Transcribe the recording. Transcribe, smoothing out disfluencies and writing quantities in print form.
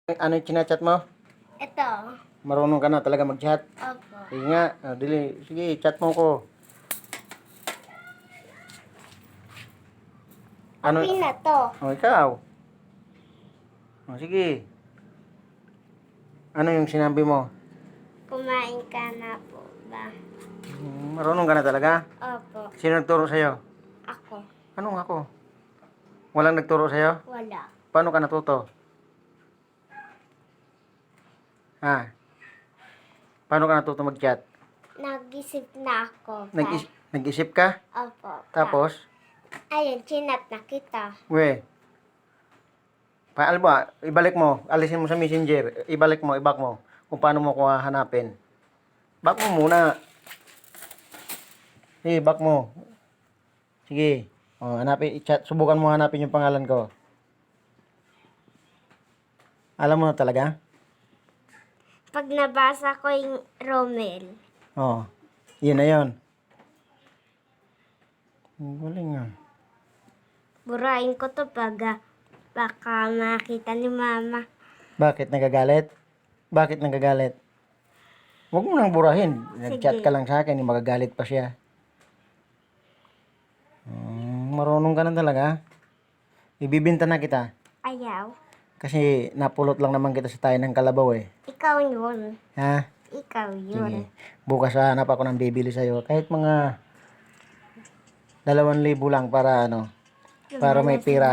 Ano yung chinachat mo? Ito. Marunong ka na talaga mag-chat? Opo. Sige nga, dili. Sige, chat mo ko. Ano? Okay na to. Ikaw. Sige. Ano yung sinabi mo? Kumain ka na po ba? Marunong ka na talaga? Opo. Sino nagturo sa'yo? Ako. Anong ako? Walang nagturo sa'yo? Wala. Paano ka natuto? Ha? Paano ka natuto mag-chat? Nag-isip na ako. Nag-isip ka? Opo. Tapos? Ayun, chinat na kita. We. Alam mo, ibalik mo. Alisin mo sa messenger. Ibalik mo, ibak mo. Kung paano mo ko hanapin. Back mo muna. Sige, back mo. Sige. Hanapin, i-chat. Subukan mo hanapin yung pangalan ko. Alam mo na talaga? Pag nabasa ko yung Romel. Yun na yun. Galing nga. Burahin ko to pag baka makita ni mama. Bakit nagagalit? Bakit nagagalit? Huwag mo nang burahin. Nag-chat ka lang sa akin, magagalit pa siya. Marunong ka na talaga. Ibibinta na kita. Ayaw. Kasi napulot lang naman kita sa tayo ng kalabaw eh. Ikaw yun. Ha? Ikaw Sige. yun. Bukas hanap ako ng bibili sa'yo. Kahit mga 2,000 lang para ano. Para may pira